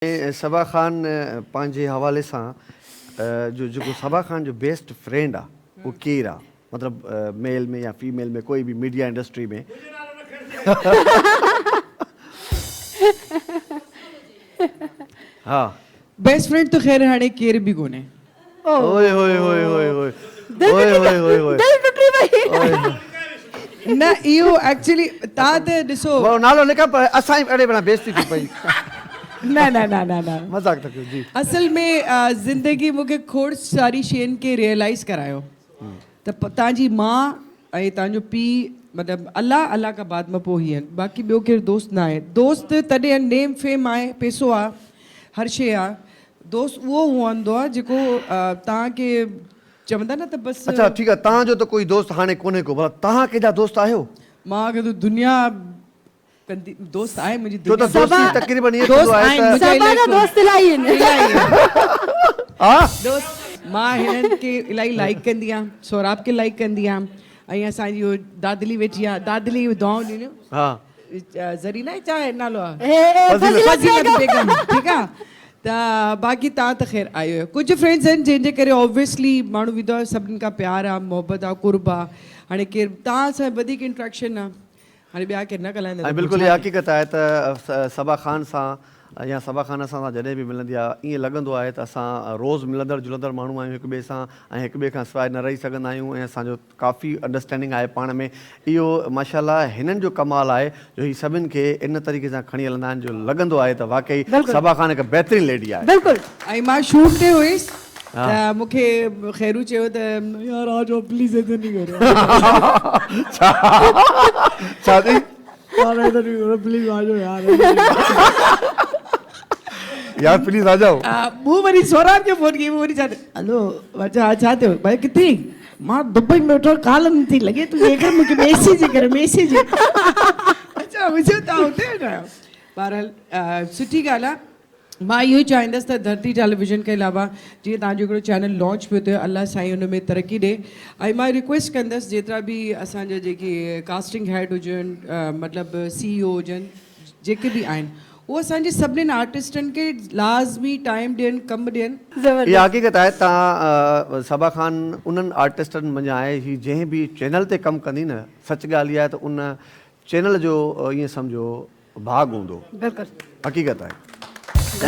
सबा ख़ान पंहिंजे हवाले सां जो जेको सबा ख़ान जो बेस्ट फ्रेंड आहे उहो केरु आहे, मतिलबु मेल में या फीमेल में, कोई बि मीडिया इंडस्ट्री में? हाँ, बेस्ट फ्रेंड तो खैर हाणे केर भी कोन्हे। ओए ओए ओए ओए ओए ओए ओए ओए ओए दिल टुटी वई। न इहो एक्चुअली तव्हां त ॾिसो वो नालो लिखा पर असां अड़े बना बेइज्जती थी पई। न न न न न मज़ाक था कयो जी। असल में ज़िंदगी मूंखे खोड़ सारी शयुनि खे रियलाइज़ करायो त तव्हांजी माउ ऐं तव्हांजो पीउ मतिलबु अल्लाह अल्लाह खां बाद में पोइ ई आहिनि, बाक़ी ॿियो केरु दोस्त न आहे। दोस्त तॾहिं नेम फेम आहे, पैसो आहे, हर शइ आहे। दोस्त उहो हूंदो आहे जेको तव्हांखे चवंदा न त बसि। अच्छा ठीकु आहे, तव्हांजो त कोई दोस्त हाणे कोन्हे को, भला तव्हां केॾा दोस्त आहियो? मां अगरि तो दुनिया कंदी दोस्त आहे मुंहिंजी छो त दुनिया दोस्ती तक़रीबन ईअं दोस्त थींदो आहे आहिनि, त मुंहिंजा सबा जा दोस्त इलाही आहिनि। हा दोस्त मां हिननि खे इलाही लाइक कंदी आहियां, सौराब खे लाइक कंदी आहियां, ऐं असांजी उहो दादली वेठी आहे, दादली दुआऊं ॾिनियूं। हा ज़रीना छा आहे नालो आहे? फज़ीलत फज़ीलत बेगम, ठीकु आहे। त बाक़ी तव्हां त ख़ैर आयो आहियो। कुझु फ्रेंड्स आहिनि जंहिंजे करे ऑब्वियसली माण्हू विधो आहे, सभिनीनि खां प्यार आहे, मोहबत आहे, कुर्ब आहे। हाणे केरु तव्हां सां वधीक इंट्रैक्शन आहे, हाणे ॿिया केरु न ॻाल्हाईंदा। ऐं बिल्कुलु इहा हक़ीक़त आहे त सबा ख़ान सां या सबा ख़ान सां जॾहिं बि मिलंदी आहे ईअं लॻंदो आहे त असां रोज़ु मिलंदड़ जुलंदड़ माण्हू आहियूं हिक ॿिए सां, ऐं हिक ॿिए खां सवाइ न रही सघंदा आहियूं, ऐं असांजो काफ़ी अंडरस्टैंडिंग आहे पाण में। इहो माशाल्लाह हिननि जो कमाल आहे जो ही सभिनि खे इन तरीक़े सां खणी हलंदा आहिनि, जो लॻंदो आहे त वाक़ई सबा ख़ान हिकु बहितरीनु लेडी आहे। बिल्कुलु। ऐं मां शूट ते हुयसि त मूंखे ख़ैरू चयो त यार आज प्लीज़ ऐसा नहीं करो। छा थी? प्लीज आ जाओ यार प्लीज़ आ जाओ। मूं वरी सौराब खे फोन कई, मूं वरी हेलो अच्छा छा थियो भाई किथे? मां दुबई में वेठो, काल नथी लॻे तूं जेकर मूंखे मैसेज कर मैसेज। अच्छा मुंहिंजो तव्हां हुते वेठा आहियो। बहरहाल सुठी ॻाल्हि आहे। मां इहो ई चाहींदसि त धरती टेलीविज़न खां अलावा जीअं तव्हांजो हिकिड़ो चैनल लॉन्च पियो थियो, अलाह साईं हुन में तरक़ी ॾिए। ऐं मां रिक्वेस्ट कंदसि जेतिरा बि असांजा जेके कास्टिंग हेड हुजनि, मतिलबु CEO हुजनि, जेके बि आहिनि, उहो असांजे सभिनीनि आर्टिस्टनि खे लाज़मी टाइम ॾियनि, कमु ॾियनि। इहा हक़ीक़त आहे। तव्हां सबा ख़ान उन्हनि आर्टिस्टनि मंझि आहे ही जंहिं बि चैनल ते कमु कंदी न, सच ॻाल्हि इहा आहे त उन चैनल जो ईअं सम्झो भाॻ हूंदो। बिल्कुलु हक़ीक़त आहे।